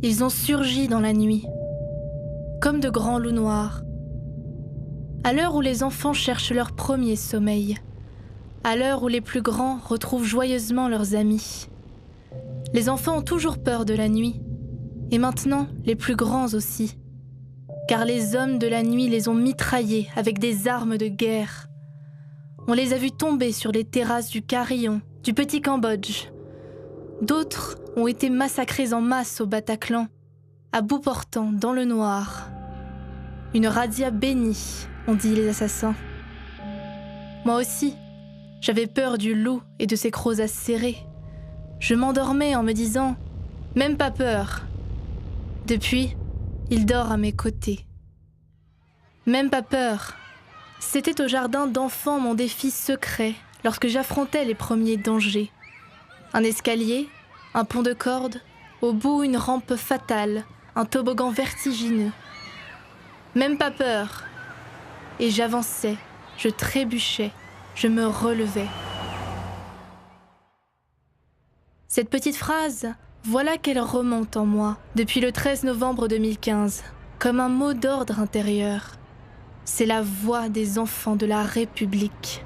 Ils ont surgi dans la nuit, comme de grands loups noirs. À l'heure où les enfants cherchent leur premier sommeil, à l'heure où les plus grands retrouvent joyeusement leurs amis. Les enfants ont toujours peur de la nuit, et maintenant les plus grands aussi, car les hommes de la nuit les ont mitraillés avec des armes de guerre. On les a vus tomber sur les terrasses du Carillon, du Petit Cambodge. D'autres ont été massacrés en masse au Bataclan, à bout portant dans le noir. Une razzia bénie, ont dit les assassins. Moi aussi, j'avais peur du loup et de ses crocs acérés. Je m'endormais en me disant « Même pas peur ». Depuis, il dort à mes côtés. Même pas peur. C'était au jardin d'enfants mon défi secret lorsque j'affrontais les premiers dangers. Un escalier, un pont de corde, au bout une rampe fatale, un toboggan vertigineux. Même pas peur. Et j'avançais, je trébuchais, je me relevais. Cette petite phrase, voilà qu'elle remonte en moi depuis le 13 novembre 2015, comme un mot d'ordre intérieur. C'est la voix des enfants de la République.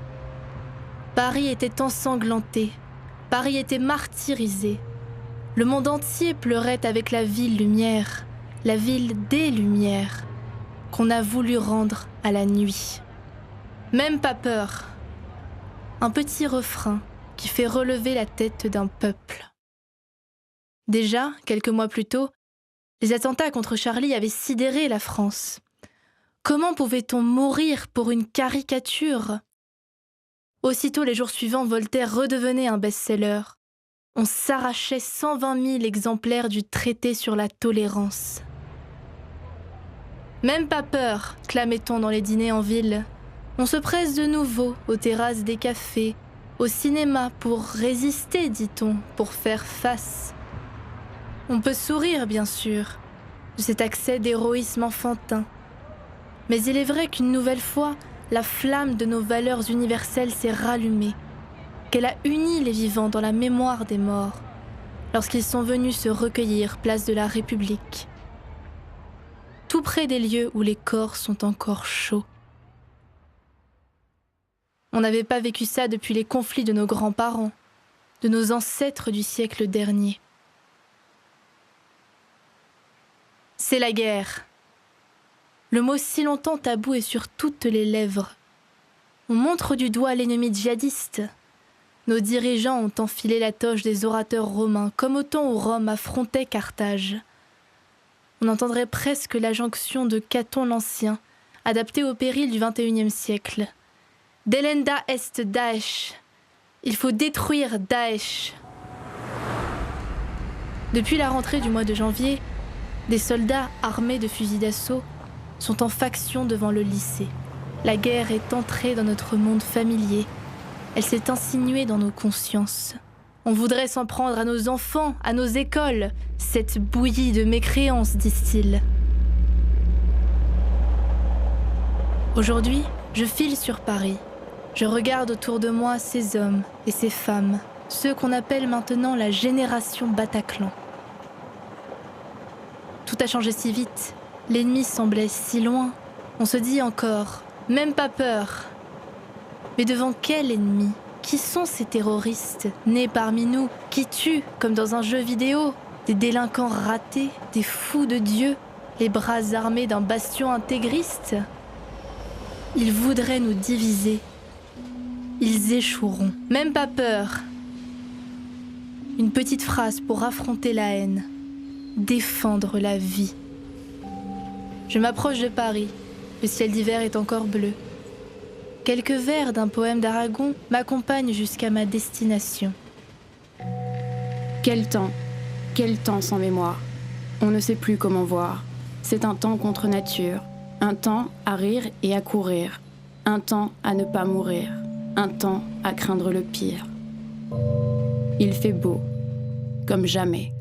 Paris était ensanglanté, Paris était martyrisé. Le monde entier pleurait avec la ville lumière, la ville des lumières, qu'on a voulu rendre à la nuit. Même pas peur. Un petit refrain qui fait relever la tête d'un peuple. Déjà, quelques mois plus tôt, les attentats contre Charlie avaient sidéré la France. Comment pouvait-on mourir pour une caricature ? Aussitôt, les jours suivants, Voltaire redevenait un best-seller. On s'arrachait 120 000 exemplaires du traité sur la tolérance. Même pas peur, clamait-on dans les dîners en ville. On se presse de nouveau aux terrasses des cafés, au cinéma pour résister, dit-on, pour faire face. On peut sourire, bien sûr, de cet accès d'héroïsme enfantin. Mais il est vrai qu'une nouvelle fois, la flamme de nos valeurs universelles s'est rallumée, qu'elle a uni les vivants dans la mémoire des morts, lorsqu'ils sont venus se recueillir place de la République, tout près des lieux où les corps sont encore chauds. On n'avait pas vécu ça depuis les conflits de nos grands-parents, de nos ancêtres du siècle dernier. C'est la guerre. Le mot si longtemps tabou est sur toutes les lèvres. On montre du doigt l'ennemi djihadiste. Nos dirigeants ont enfilé la toge des orateurs romains, comme au temps où Rome affrontait Carthage. On entendrait presque la jonction de Caton l'Ancien, adaptée au péril du XXIe siècle. Delenda est Daesh. Il faut détruire Daesh. Depuis la rentrée du mois de janvier, des soldats armés de fusils d'assaut sont en faction devant le lycée. La guerre est entrée dans notre monde familier. Elle s'est insinuée dans nos consciences. On voudrait s'en prendre à nos enfants, à nos écoles. Cette bouillie de mécréance, disent-ils. Aujourd'hui, je file sur Paris. Je regarde autour de moi ces hommes et ces femmes, ceux qu'on appelle maintenant la génération Bataclan. Tout a changé si vite. L'ennemi semblait si loin. On se dit encore, même pas peur. Mais devant quel ennemi ? Qui sont ces terroristes nés parmi nous, qui tuent comme dans un jeu vidéo ? Des délinquants ratés, des fous de Dieu, les bras armés d'un bastion intégriste ? Ils voudraient nous diviser. Ils échoueront. Même pas peur. Une petite phrase pour affronter la haine. Défendre la vie. Je m'approche de Paris. Le ciel d'hiver est encore bleu. Quelques vers d'un poème d'Aragon m'accompagnent jusqu'à ma destination. Quel temps sans mémoire. On ne sait plus comment voir. C'est un temps contre nature, un temps à rire et à courir, un temps à ne pas mourir, un temps à craindre le pire. Il fait beau, comme jamais.